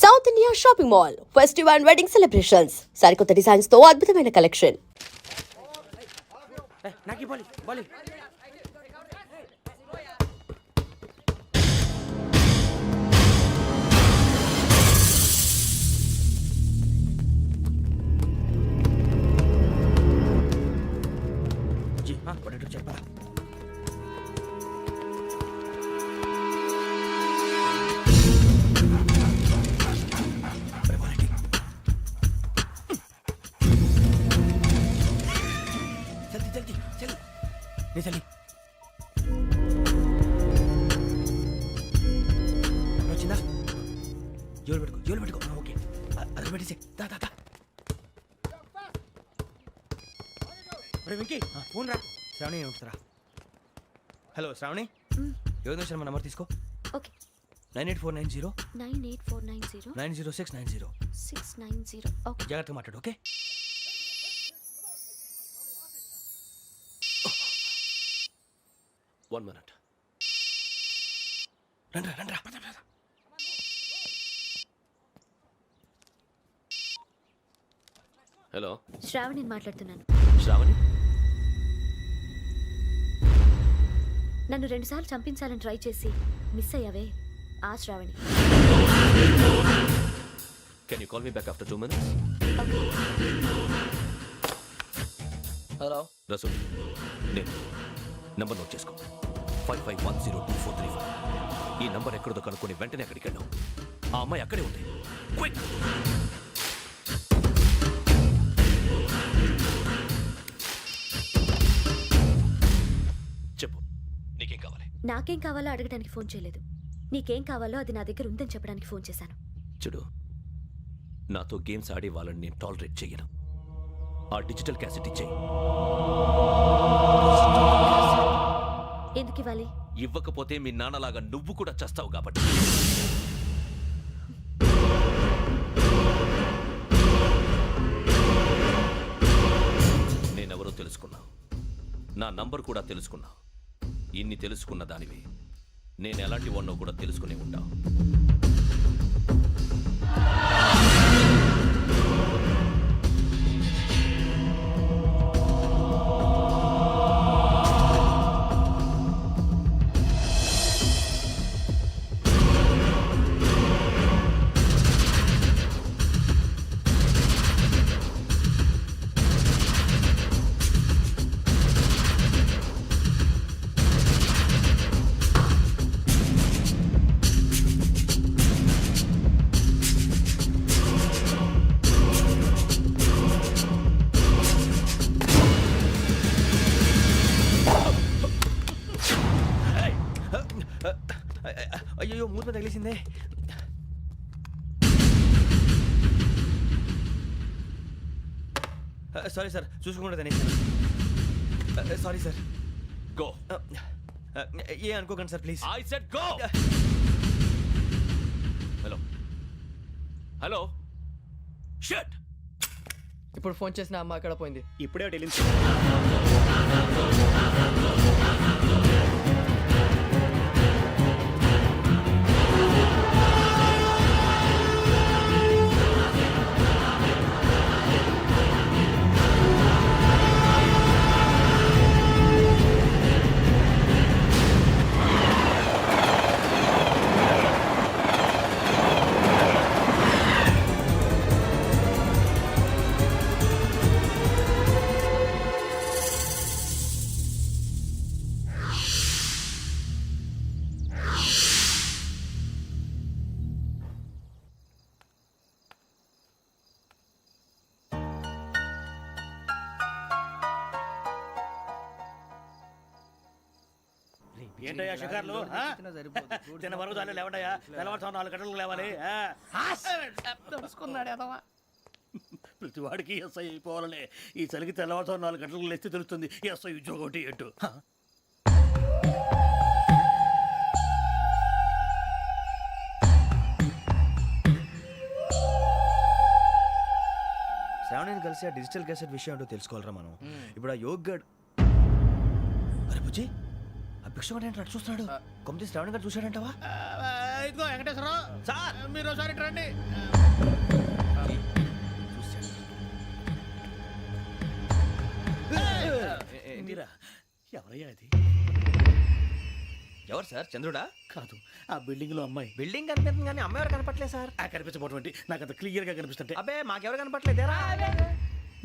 South India shopping mall festive and wedding celebrations సరికొత్త designs తో అద్భుతమైన కలెక్షన్. నాకి బాలి బాలి జీ పడేటో చెప్పరా చలి వచ్చిందా జోలు పెట్టుకో ఓకే అది పెట్టేసి దా దా దా వెంకీ ఫోన్ రా శ్రావణి ఉంటుందిరా. హలో శ్రావణి యోగ నిమిషం మా నెంబర్ తీసుకో. ఓకే 98490 98490 90690 690. ఓకే జాగ్రత్తగా మాట్లాడు ఓకే. One minute. రండ్రా హలో శ్రావణిని మాట్లాడుతున్నాను. శ్రావణి, నన్ను 2 సార్లు చంపించాలని ట్రై చేసి మిస్ అయ్యావే ఆ Shravani. can you call me back after 2 minutes? Hello Rasool, నేను నంబర్ నోట్ చేసుకో. 55102435. ఈ నంబర్ ఎక్కడదో కనుక్కొని వెంటనే అక్కడికి వెళ్ళాం. ఆ అమ్మాయి అక్కడే ఉంది. క్విక్! చెప్పు, నీకేం కావాలి? నాకేం కావాలో అడగడానికి ఫోన్ చేయలేదు. నీకేం కావాలో అది నా దగ్గర ఉందని చెప్పడానికి ఫోన్ చేశాను. చూడు, నాతో గేమ్స్ ఆడే వాళ్ళని నేను టాలరేట్ చెయ్యను. ఆ డిజిటల్ క్యాసెట్ ఇచ్చేయి. ఎందుకు ఇవ్వాలి? ఇవ్వకపోతే మీ నాన్నలాగా నువ్వు కూడా చస్తావు కాబట్టి. నేనెవరో తెలుసుకున్నావు, నా నంబర్ కూడా తెలుసుకున్నావు. ఇన్ని తెలుసుకున్న దానివి నేను ఎలాంటి వాడినో కూడా తెలుసుకునే ఉంటావు. అయ్యో మూత తగిలేసిందే. సారీ సార్, చూసుకోకుండా తినేసాను. Sorry sir. గో. ఏ అనుకోకండి sir please. I said go. Hello hello shut. ఇప్పుడు ఫోన్ చేసిన అమ్మ అక్కడ పోయింది. ఇప్పుడే వెళ్ళింది. ఏంటయ్యా షికార్లు? తిన్న వరకు దాన్ని లేవండయ్యా. తెల్లవారుతో 4 గంటలకు లేవాలి. ప్రతి వాడికి ఎస్ఐ అయిపోవాలనే ఈ చలికి తెల్లవారుతో 4 గంటలకు లేస్తే తెలుస్తుంది ఎస్ఐ ఉద్యోగం ఒకటి ఎటు. శ్రావణిని కలిసి ఆ డిజిటల్ క్యాసెట్ విషయం ఏంటో తెలుసుకోవాలరా మనం. ఇప్పుడు ఆ యోగ్ గడ్ అరే బుజ్జి, ఆ భిక్ష ఏంటో చూస్తున్నాడు. కొమ్మిది శ్రావణి గారు చూశాడంటావా? ఇదిగో వెంకటేశ్వరరావు సార్ మీరు ఒకసారి ఇటు రండి. మీరా ఎవరయ్యా అది? ఎవరు సార్ చంద్రుడా? కాదు, ఆ బిల్డింగ్ లో అమ్మాయి. బిల్డింగ్ కనిపిస్తుంది కానీ అమ్మ ఎవరు కనపట్లేదు సార్. ఆ కనిపించబోటువంటి నాకు అంత క్లియర్ గా కనిపిస్తుంటే అబ్బే మాకెవరు కనపట్లేదేరా?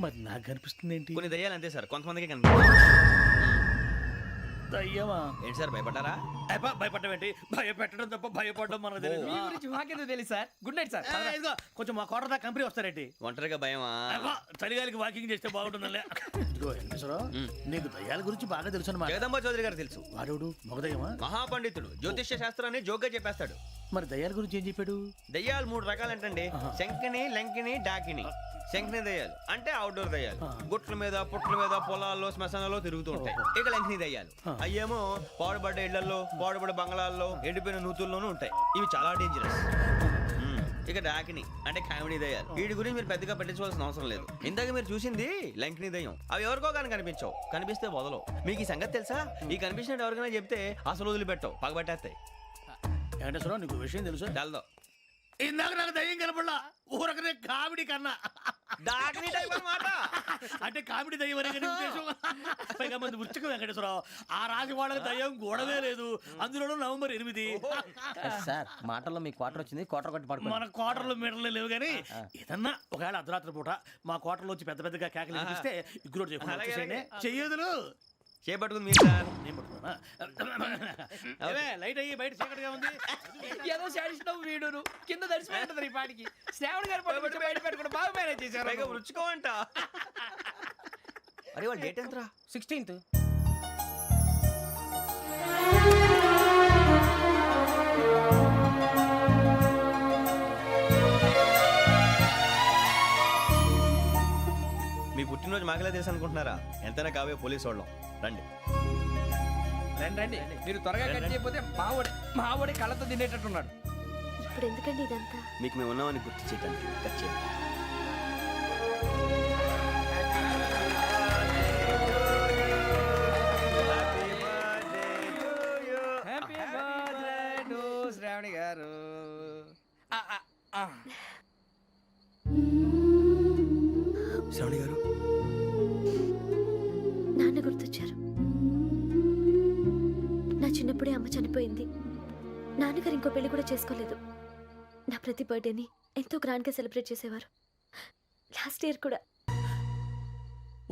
మరి నాకు కనిపిస్తుంది ఏంటి? కొన్ని దయ్యాలు అంతే సార్, కొంతమందికి కనిపిస్తుంది. దయ్యమా? ఏంటి సార్ భయపడ్డారా? భయపడడం ఏంటి? భయపెట్టడం తప్ప భయపడడం మనకు తెలియదు. మీ గురించి మాకెందుకు తెలుసు సార్. Good night sir. ఇదిగో కొంచెం మా కోట దాకా కంపెనీ వస్తారేంటి? ఒంటరిగా భయమా? చలిగాలికి వాకింగ్ చేస్తే బాగుంటుందిలే. ఇదిగో వెంకటేశ్వరరావు, నీకు దయ్యాల గురించి బాగా తెలుసు అన్నమాట. జగదంబ చౌదరి గారు తెలుసు. వాడోడు మగదయ్యమా? మహాపండితుడు, జ్యోతిష్య శాస్త్రాన్ని జోగ్గా చెప్పేస్తాడు. మరి దయ్యాల గురించి ఏం చెప్పాడు? దయ్యాలు 3 రకాలంటండి. శంకిని, లంకిని, డాకిని. శంకిని దయ్యాలు అంటే అవుట్డోర్ దయ్యాలు, గుట్ల మీద పుట్ల మీద పొలాల్లో శ్మశానాల్లో తిరుగుతూ ఉంటాయి. ఇక లంకిని దయ్యాలు అయ్యేమో పాడుబడ్డ ఇళ్లలో, పాడుబడ్డ బంగ్లాల్లో, ఎండిపోయిన నూతుల్లోనూ ఉంటాయి. ఇవి చాలా డేంజరస్. ఇక డాకిని అంటే కామెడీ దయ్యాలు. వీటి గురించి మీరు పెద్దగా పట్టించుకోవాల్సిన అవసరం లేదు. ఇందాక మీరు చూసింది లంకిని దయ్యం. అవి ఎవరికో కానీ కనిపించవు, కనిపిస్తే వదలవు. మీకు ఈ సంగతి తెలుసా? ఈ కనిపించినట్టు ఎవరికైనా చెప్తే అసలు వదిలిపెట్టవు, పగబట్టేస్తాయి. వెంకటేశ్వరరావు, నీకు విషయం తెలుసు? డల్దో ఇందాక నాకు దయ్యం కనపడలా, ఊరకనే కామెడీ కన్నా. డాకిని టైప్ అన్నమాట. అంటే కామెడీ దయ్యం అనే కదా ఉద్దేశం. పైగా మంది వృచ్చిక వెంకటేశ్వరరావు, ఆ రాజు వాళ్ళకి దయ్యం గొడవే లేదు. అందులోనూ నవంబర్ 8. సార్ మాటల్లో మీ క్వార్టర్ వచ్చింది. క్వార్టర్ కొట్టి పడుకో. మన కోటర్లో మీటర్లు లేవు కానీ ఏదన్నా ఒకవేళ అర్ధరాత్రి పూట మా కోటర్లో వచ్చి పెద్ద పెద్దగా కేకలు వినిపిస్తే ఇగ్గురు చేయకుండా చెయ్యదులు చేపట్టుకుంది మీరు సార్. నేను పట్టుకున్నా. ఏమే, లైట్ అయ్యి బయట చీకటిగా ఉంది. ఏదో శాడిస్తావు వీడును కింద దర్శనం ఈ పాటికి. శ్రావణ్ గారు పట్టుకొచ్చి బయట పెట్టుకుంటే బాగా మేనేజ్ చేశారు. పైగా రుచుకోవంట. అరే వాళ్ళ డేట్ ఎంతరా? 16th. మీ పుట్టినరోజు మాకలే తెలుసు అనుకుంటున్నారా? ఎంతైనా కావే పోలీసు వాళ్ళం. రండి రండి రండి. మీరు త్వరగా కట్ చేయకపోతే మావోడి కళ్ళతో తినేటట్టున్నాడు. ఇప్పుడు ఎందుకండి ఇదంతా? మీకు మేము ఉన్నామని గుర్తు చేయడానికి కట్ చేయండి. హ్యాపీ బర్త్డే టు శ్రావణి గారు. శ్రావణి గారు నాన్న గుర్తొచ్చారు. నా చిన్నప్పుడే అమ్మ చనిపోయింది. నాన్నగారు ఇంకో పెళ్లి కూడా చేసుకోలేదు. నా ప్రతి బర్త్డేని ఎంతో గ్రాండ్గా సెలబ్రేట్ చేసేవారు. లాస్ట్ ఇయర్ కూడా.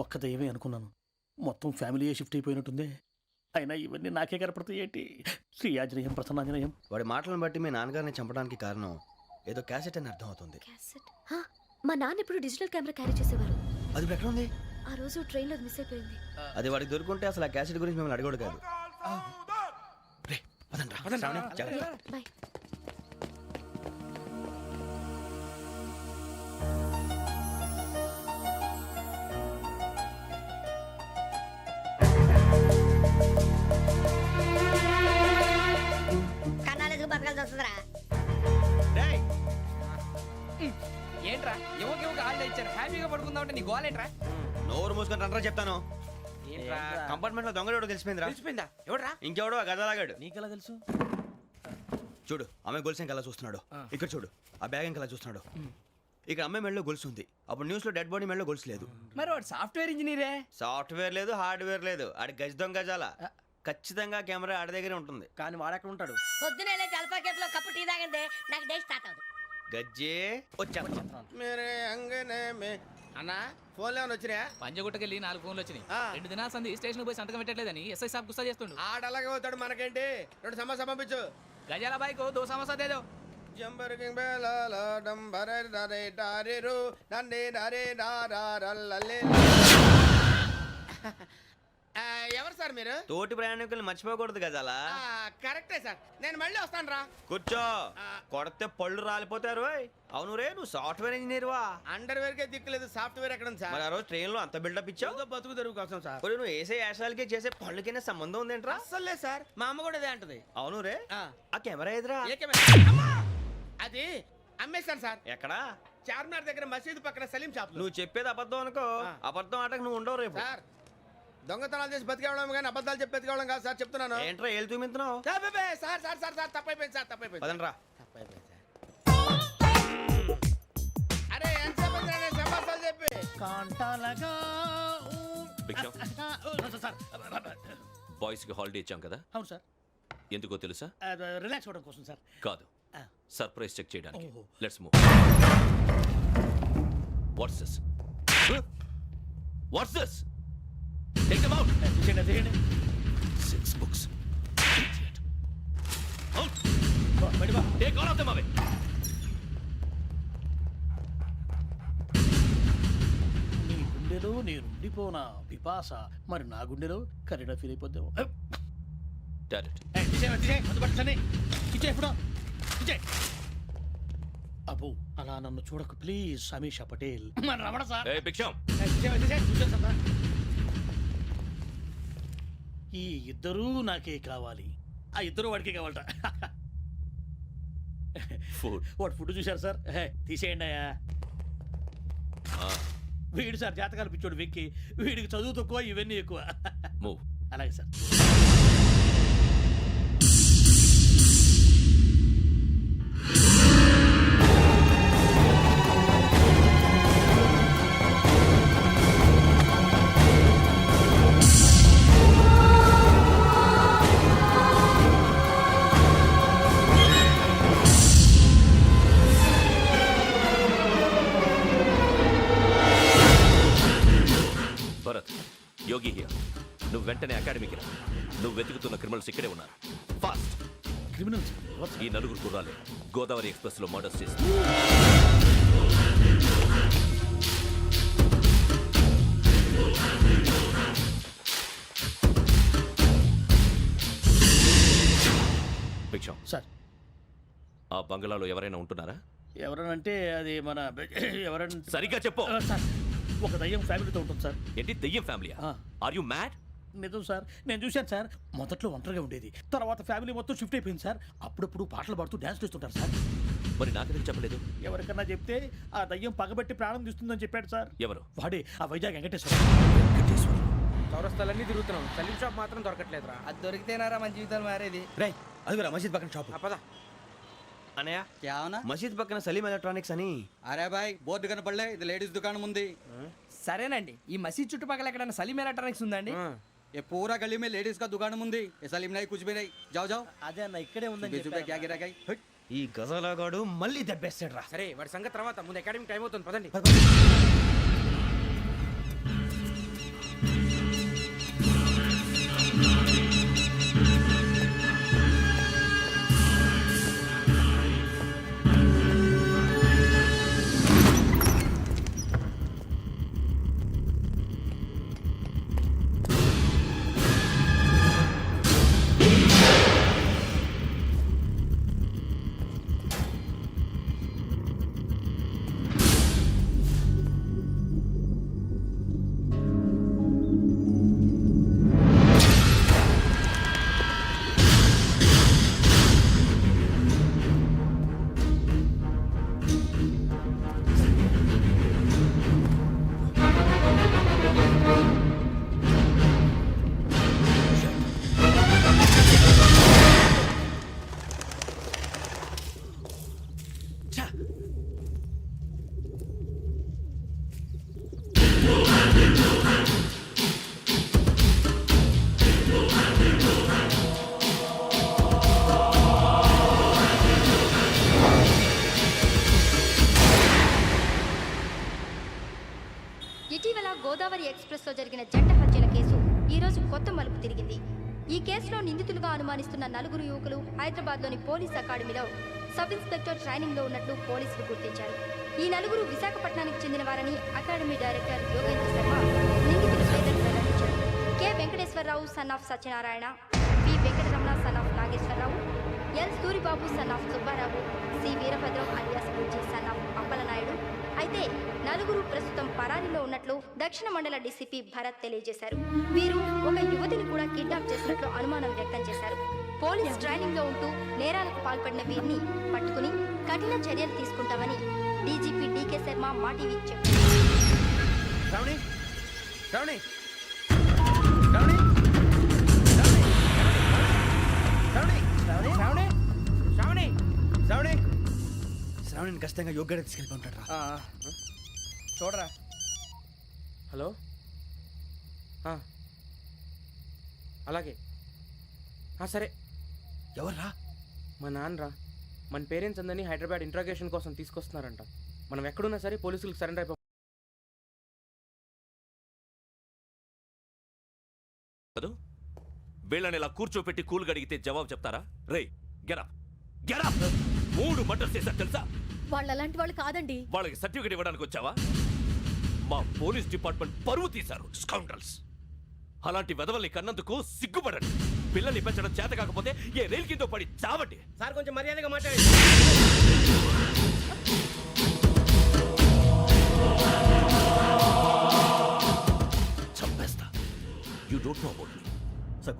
ఒక్క దయ్యమే అనుకున్నాను, మొత్తం ఫ్యామిలీ షిఫ్ట్ అయిపోయినట్టుంది. అయినా ఇవన్నీ నాకే కనపడతాయి ఏంటి? శ్రీ ఆంజనేయం ప్రసన్నాంజనేయం. వాడి మాటలను బట్టి మీ నాన్నగారిని చంపడానికి కారణం ఏదో క్యాసెట్ అని అర్థం అవుతుంది. క్యాసెట్? మా నాన్న ఇప్పుడు డిజిటల్ కెమెరా క్యారీ చేసేవారు. అది ఇప్పుడు ఎక్కడ ఉంది? ఆ రోజు ట్రైన్లో మిస్ అయిపోయింది. అది వాడికి దొరుకుంటే అసలు ఆ క్యాసెట్ గురించి మిమ్మల్ని అడగడు కాదు. రే, పదండ్రా. శ్రావణి, జాగ్రత్త. బాయ్. కన్నాలేసుకు బతకాల్సి వస్తుందిరా. రేయ్, ఏంట్రా ఎవరికి హాలిడే ఇచ్చారు? హ్యాపీగా పడుకుందాం అంటే నీ గోలేంట్రా? నోరు మూసుకొని రండ్రా చెప్తాను. కంపార్ట్మెంట్ లో దొంగడు తెలిసిపోయిందిరా. తెలిసిపోయిందా? ఎవడ్రా? ఇంకెవడో ఆ గదలాగాడు. నీకెలా తెలుసు? చూడు, ఆమె గొలుసు ఇంకలా చూస్తున్నాడు. ఇక్కడ చూడు, ఆ బ్యాగ్ ఇంకలా చూస్తున్నాడు. ఇక్కడ అమ్మాయి మెడలో గొలుసు ఉంది. అప్పుడు న్యూస్ లో డెడ్ బాడీ మెడలో గొలుసు లేదు. మరి వాడు సాఫ్ట్వేర్ ఇంజనీరే. సాఫ్ట్వేర్ లేదు, హార్డ్వేర్ లేదు. ఆడి గజ దొంగ గజాల. ఖచ్చితంగా కెమెరా ఆడి దగ్గరే ఉంటుంది. కానీ వాడెక్కడ ఉంటాడు? పొద్దునే లేచి అల్ఫా కేఫ్ లో కప్పు టీ తాగంటే నాకు డే స్టార్ట్ అవుతుంది. గజ్జే వచ్చా. అన్నా ఫోన్లో ఏమైనా వచ్చినాయా? పంజగుట్టకెళ్ళి 4 ఫోన్లు వచ్చినాయి. 2 దినాల సంది స్టేషన్ పోయి సంతకం పెట్టలేదని ఎస్ఐ సాబ్ గుస్తా చేస్తుండు. ఆడలాగే పోతాడు, మనకేంటి? 2 సమస్య పంపించు. గజాల బైక్ 2 సమస్య దేదో. జంబరకింగ్ బేలాల డంబరే డరే డారేరు నందే డరే డారారల్లలే. ఎవరు సార్ మీరు? తోటి ప్రయాణికుల్ని మర్చిపోకూడదు గజాల. కరెక్టే సార్, నేను మళ్ళీ వస్తాను రా. కూర్చో, కొడితే పళ్ళు రాలిపోతారు. అవును రే, నువ్వు సాఫ్ట్వేర్ ఇంజనీర్ వా? అండర్వేర్ కే దిక్కులేదు, సాఫ్ట్వేర్ ఎక్కడ ఉంది సార్? మరి ఆ రోజు ట్రైన్ లో అంత బిల్డప్ ఇచ్చావు. బతుకు తెరుగు కోసం సార్. మరి నువ్వు వేసే యాశాలకి చేసే పళ్ళకైనా సంబంధం ఉందేంట్రా? అస్సలు లేదు సార్, మా అమ్మ కూడా అదే అంటది. అవును రే, ఆ కెమెరా ఎదురా? అది అమ్మేశాను సార్. ఎక్కడా? చార్మినార్ దగ్గర మసీదు పక్కన సలీం షాప్. నువ్వు చెప్పేది అబద్ధం అనుకో. అబద్ధం ఆటకు నువ్వు ఉండవు రేపు. సార్ దొంగతనాలు చేసి బతికేవడం కానీ అబద్ధాలు చెప్పి బతికేవడం కాదు సార్ చెప్తున్నాను. ఏంట్రా ఏళ్ళు చూపించినావు? Sir sir sir sir sir తప్పైపోయింది సార్ తప్పైపోయింది. పదండ్రా. తప్పైపోయింది సార్. అరే ఎంతసేపు అయిందిరా నేను సమాసాలు చెప్పి. కాంటాలగా భిక్షం సార్ బాయ్స్ కి హాలిడే ఇచ్చాం కదా, అవును సార్, ఎందుకో తెలుసా? రిలాక్స్ అవ్వడం కోసం సార్. కాదు, సర్ప్రైజ్ చెక్ చేయడానికి. ఓహో. Let's move. What's this? What's this? Take them out. తీయండి. 6 books. Out. బయట బా. Take all of them away. నీ గుండెలో నేనుండిపోనా పిపాస, మరి నా గుండెలో కరీడా ఫీల్ అయిపోద్దాము. Direct. అబ్బో అలా నన్ను చూడకు ప్లీజ్, సమీషా పటేల్. మన రమణ సార్. Hey, భిక్షం. ఈ ఇద్దరూ నాకే కావాలి, ఆ ఇద్దరు వాడికే కావాలట. Food. వాడు ఫుడ్ చూశారు సార్. తీసేయండి అయ్యా. వీడు సార్ జాతకాలు పిచ్చోడు వెక్కి, వీడికి చదువు తక్కువ ఇవన్నీ ఎక్కువ. Move. అలాగే సార్. Bharat, Yogi here. నువ్వు వెంటనే అకాడమీకి రా. నువ్వు వెతుకుతున్న క్రిమినల్స్ ఇక్కడే ఉన్నారు. ఫాస్ట్. క్రిమినల్స్ ఈ నలుగురు కుర్రాలే గోదావరి ఎక్స్ప్రెస్ లో మర్డర్స్ చేసి భిక్షం, సార్. ఆ బంగ్లాలో ఎవరైనా ఉంటున్నారా? ఎవరనంటే అది మన ఎవరంటే సరిగ్గా చెప్పు. సార్, ఒక దయ్యం ఫ్యామిలీతో ఉంటుంది సార్. ఏంటి దెయ్యం ఫ్యామిలీయా? ఆ. Are you mad? నిజం సార్, నేను చూశాను సార్. మొదట్లో ఒంటరిగా ఉండేది, తర్వాత ఫ్యామిలీ మొత్తం షిఫ్ట్ అయిపోయింది సార్. అప్పుడప్పుడు పాటలు పాడుతూ డ్యాన్స్ చేస్తుంటారు సార్. మరి నాకెందుకు చెప్పలేదు? ఎవరికన్నా చెప్తే ఆ దయ్యం పగబెట్టి ప్రాణం తీస్తుందని చెప్పాడు సార్. ఎవరు? వాడే ఆ వైజాగ్ వెంకటేశ్వర. చౌరస్తాలన్నీ తిరుగుతున్నాం, సలీం షాప్ మాత్రం దొరకట్లేదురా. అది దొరికితేనారా మన జీవితాలు మారేది. రే అదిగురా మసీద్ పక్కన షాప్. పద. అనయ్య, क्या होना? మసీద్ పక్కన సలీం ఎలక్ట్రానిక్స్ అని. అరే బాయ్ బోర్డు కనపడలే, ఇది లేడీస్ దుకాణం ఉంది. సరేనండి, ఈ మసీద్ చుట్టుపక్కల ఎక్కడైనా సలీం ఎలక్ట్రానిక్స్ ఉందండి? ये पूरा गली में लेडीज का दुकान मुंदी, ये सलीम नहीं कुछ भी नहीं. जाओ जाओ. అదే అన్న ఇక్కడే ఉందని बीस रुपए क्या गिरा गई. ఈ గజాలగాడు మళ్ళీ దెబ్బేస్తాడు రా. సరే వాడి సంగతి తర్వాత, ముందు అకాడమిక్ టైం అవుతుంది పదండి. ఇటీవల గోదావరి ఎక్స్ప్రెస్ లో జరిగిన జంట హత్యల కేసు ఈ రోజు కొత్త మలుపు తిరిగింది. ఈ కేసులో నిందితులుగా అనుమానిస్తున్న నలుగురు యువకులు హైదరాబాద్లోని పోలీస్ అకాడమీలో సబ్ ఇన్స్పెక్టర్ ట్రైనింగ్ లో ఉన్నట్లు పోలీసులు గుర్తించారు. ఈ నలుగురు విశాఖపట్నానికి చెందిన వారని అకాడమీ డైరెక్టర్ యోగేంద్ర శర్మ నిందితుల పేర్లను వెల్లడించారు. K Venkateswararao son of Satyanarayana, P Venkataramana son of Nageswararao, L Suribabu son of Subbarao, C Veerabhadram alias Bujji son of Appalanaidu. అయితే నలుగురు ప్రస్తుతం పరారీలో ఉన్నట్లు దక్షిణ మండల డీసీపీ భరత్ తెలియజేశారు. వీరు ఒక యువతిని కూడా కిడ్నాప్ చేసినట్లు అనుమానం వ్యక్తం చేశారు. పోలీస్ ట్రైనింగ్ లో ఉంటూ నేరాలకు పాల్పడిన వీరిని పట్టుకుని కఠిన చర్యలు తీసుకుంటామని డీజీపీ డీకే శర్మ మా టీవీకి చెప్పారు. శ్రావణి, శ్రావణి. శ్రావణిని ఖచ్చితంగా యోగ్గా తీసుకెళ్ళి ఉంటాడు రా. చూడరా. హలో అలాగే సరే. ఎవర్రా? మా నాన్నరా. మన పేరెంట్స్ అందరినీ హైదరాబాద్ ఇంట్రాగేషన్ కోసం తీసుకొస్తున్నారంట. మనం ఎక్కడున్నా సరే పోలీసులకు సరెండర్ అయిపో. వీళ్ళని ఇలా కూర్చోపెట్టి కూల్ గడిగితే జవాబు చెప్తారా? రేయ్ గెటప్ గెటప్ 3 మర్డర్స్ చేశారు తెలుసా? వాళ్ళు అలాంటి వాళ్ళు కాదండి. వాళ్ళకి సర్టిఫికేట్ ఇవ్వడానికి వచ్చావా? మా పోలీస్ డిపార్ట్మెంట్ పరువు తీశారు స్కౌండ్రల్స్. అలాంటి వెధవల్ని కన్నందుకు సిగ్గుపడండి. పిల్లల్ని పెంచడం చేత కాకపోతే ఏ రైలు కింద పడి చావండి. సార్ కొంచెం మర్యాదగా మాట్లాడండి. చంపేస్తా. You don't know about me. Sir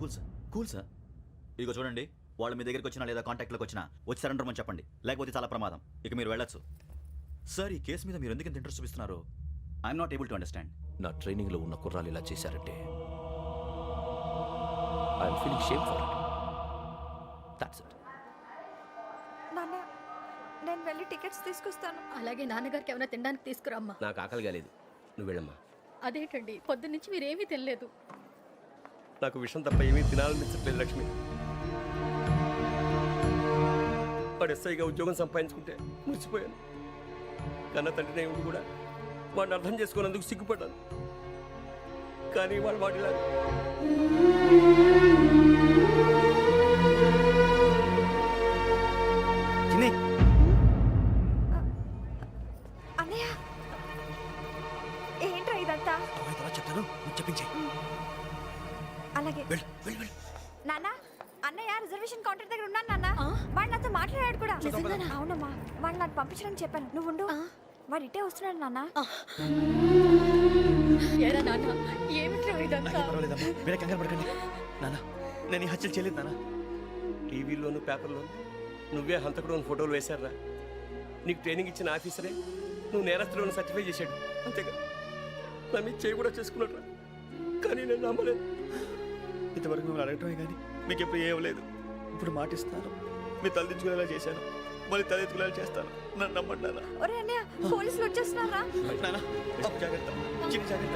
cool sir. ఇదిగో చూడండి, వాళ్ళు మీ దగ్గరికి వచ్చినా లేదా కాంటాక్ట్లోకి వచ్చినా వచ్చి సరెండర్ అని చెప్పండి, లేకపోతే చాలా ప్రమాదం. ఇక మీరు వెళ్ళొచ్చు. సార్, ఈ కేసు మీద మీరు ఎందుకు ఇంత ఇంట్రెస్ట్ చూపిస్తున్నారు? I'm not able to understand. నా ట్రైనింగ్లో ఉన్న కుర్రాలు ఇలా చేశారంటే I'm feeling shame for it. That's it. నాన్న, నేను వెళ్ళి టికెట్స్ తీసుకొస్తాను. అలాగే నాన్నగారికి ఏమైనా తినడానికి తీసుకురామ్మా. నాకు ఆకలి కాలేదు, నువ్వు వెళ్ళమ్మా. అదేంటండి, పొద్దున్నుంచి మీరేమీ తినలేదు. నాకు విషయం తప్ప ఏమీ తినాలనిపించట్లేదు లక్ష్మి. వాడు ఎస్ఐగా ఉద్యోగం సంపాదించుకుంటే మురిసిపోయాను. కన్న తండ్రినే ఉండి కూడా వాడిని అర్థం చేసుకున్నందుకు సిగ్గుపడ్డాను. కానీ వాడిలా అన్నయ్య, ఏంట్రా ఇదంతా? చెప్తాను, చెప్పించే. అలాగే. నాన్న, అన్నయ్య రిజర్వేషన్ కౌంటర్ దగ్గర ఉన్నాను నాన్న. వాడు నాతో మాట్లాడాడు కూడా. అవునమ్మా, వాడు నాకు పంపించడానికి చెప్పాను. నువ్వు ఉండు. వాడు ఇటే వస్తున్నాడు నాన్న. మీరే కంగారు పడకండి నాన్న. నేను ఈ హత్యలు చేయలేదు నాన్న. టీవీలోను పేపర్లోను నువ్వే హంతకుడు ఫోటోలు వేశారా? నీకు ట్రైనింగ్ ఇచ్చిన ఆఫీసరే నువ్వు నేరస్తులను సర్టిఫై చేశాడు. అంతేగా నా మీద చేయి కూడా చేసుకున్నాడు. కానీ నేను నమ్మలేదు. ఇంతవరకు మిమ్మల్ని అడగటమే కానీ మీకు ఎప్పుడు ఏమలేదు. ఇప్పుడు మాటిస్తాను, మీ తలదించుకునేలా చేశాను, మళ్ళీ తలెత్తుకునేలా చేస్తాను. నన్ను నమ్మండి నాన్న. ఒరే అన్నయ్య, పోలీసులు వచ్చేస్తున్నారా? నాన్న జాగ్రత్త, చిన్న జాగ్రత్త.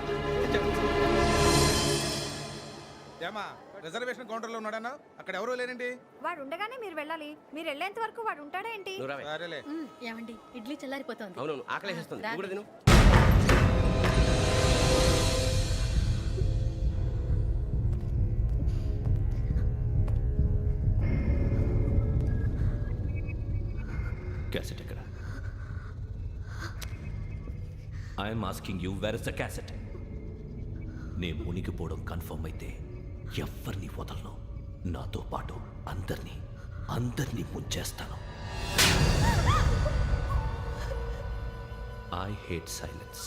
ఏమా రిజర్వేషన్ కౌంటర్ లో ఉన్నాడన్నా? అక్కడ ఎవరూ లేనండి. వాడు ఉండగానే మీరు వెళ్ళాలి. మీరు వెళ్ళేంత వరకు వాడు ఉంటాడా ఏంటి? సరేలే. ఏమండి, ఇడ్లీ చల్లారిపోతుంది. అవును, ఆకలి వేస్తుంది. నువ్వు కూడా తిను. క్యాసెట్ ఎక్కడ? I'm asking you, where is the cassette? నే మునిగిపోవడం కన్ఫర్మ్ అయితే ఎవరిని వదలను. నాతో పాటు అందరినీ ముంచేస్తాను. I hate silence.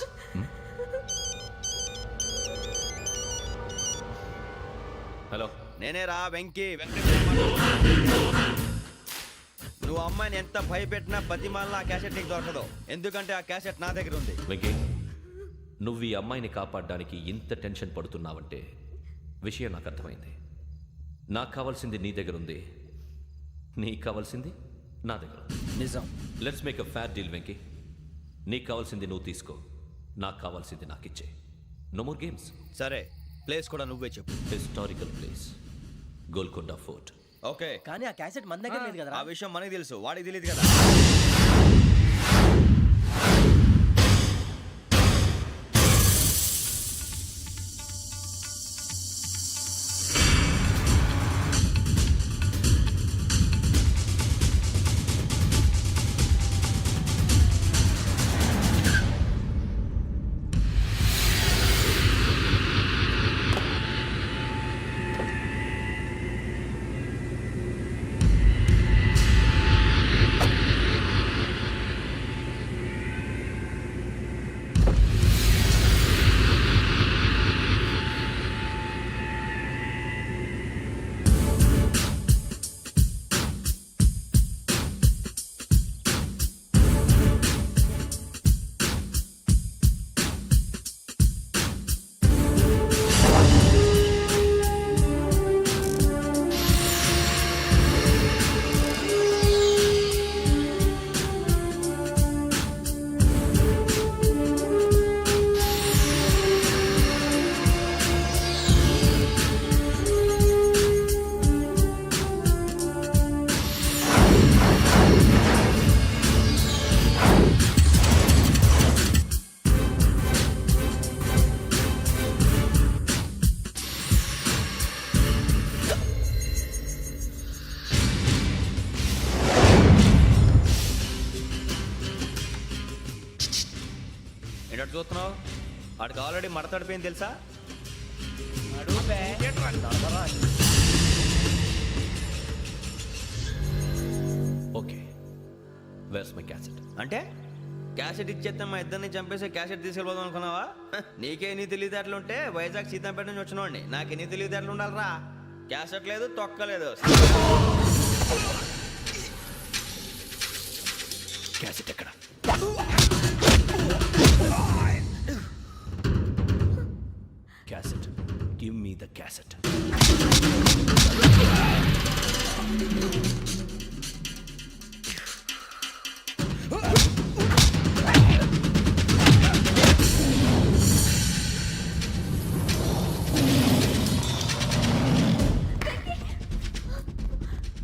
హలో, నేనే రా వెంకీ. నువ్వు అమ్మాయిని ఎంత భయపెట్టినా బతిమాలినా ఆ క్యాసెట్ నీకు దొరకదు. ఎందుకంటే ఆ క్యాసెట్ నా దగ్గర ఉంది. వెంకీ, నువ్వు ఈ అమ్మాయిని కాపాడడానికి ఇంత టెన్షన్ పడుతున్నావంటే విషయం నాకు అర్థమైంది. నాకు కావాల్సింది నీ దగ్గర ఉంది, నీకు కావాల్సింది నా దగ్గర ఉంది. నిజం. Let's make a fair deal Venky. నీకు కావాల్సింది నువ్వు తీసుకో, నాకు కావాల్సింది నాకు ఇచ్చే. No more games. సరే, ప్లేస్ కూడా నువ్వే చెప్పు. Historical place, Golconda fort. Okay, కానీ ఆ క్యాసెట్ మన దగ్గర లేదు కదా. ఆ విషయం మనకి తెలుసు, వాడికి తెలియదు కదా. ఏంటంటే చూస్తున్నావు వాడికి ఆల్రెడీ మడతడిపోయింది తెలుసా? Okay, where's my cassette? అంటే క్యాసెట్ ఇచ్చేస్తే మా ఇద్దరిని చంపేసి క్యాసెట్ తీసుకెళ్ళిపోదాం అనుకున్నావా? నీకే ఎన్ని తెలివితేటలు ఉంటే వైజాగ్ సీతంపేట నుంచి వచ్చినవాడిని నాకు ఎన్ని తెలివితేటలు ఉండాలిరా? క్యాసెట్ లేదు, తొక్కలేదు. క్యాసెట్ ఎక్కడ? Cassette, give me the cassette.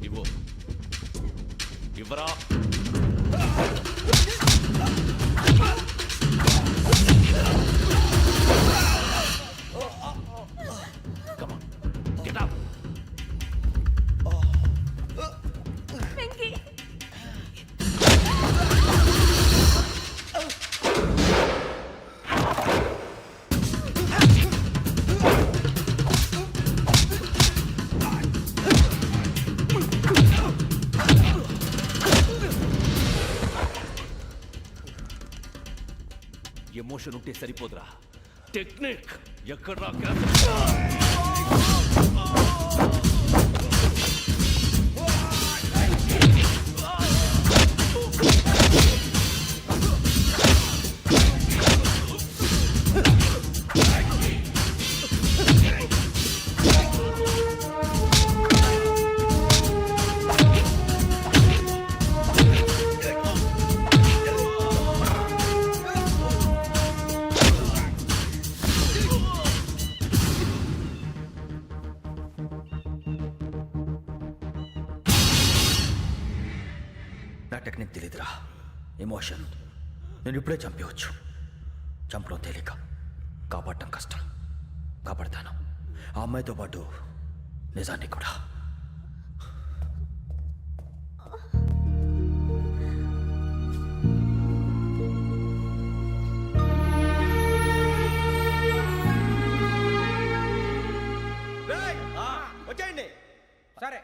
ఇవ్వు, ఇవ్వరా. Come on, get up. Emotion ఉంటే సరిపోదురా, టెక్నిక్ ఎక్కడ్రా? నా టెక్నిక్ తెలీదురా, ఎమోషన్. నేను ఇప్పుడే చంపేయచ్చు. చంపడం తేలిక, కాపాడటం కష్టం. కాపాడతాను ఆ అమ్మాయితో పాటు నిజాన్ని కూడా. వచ్చేయండి. సరే.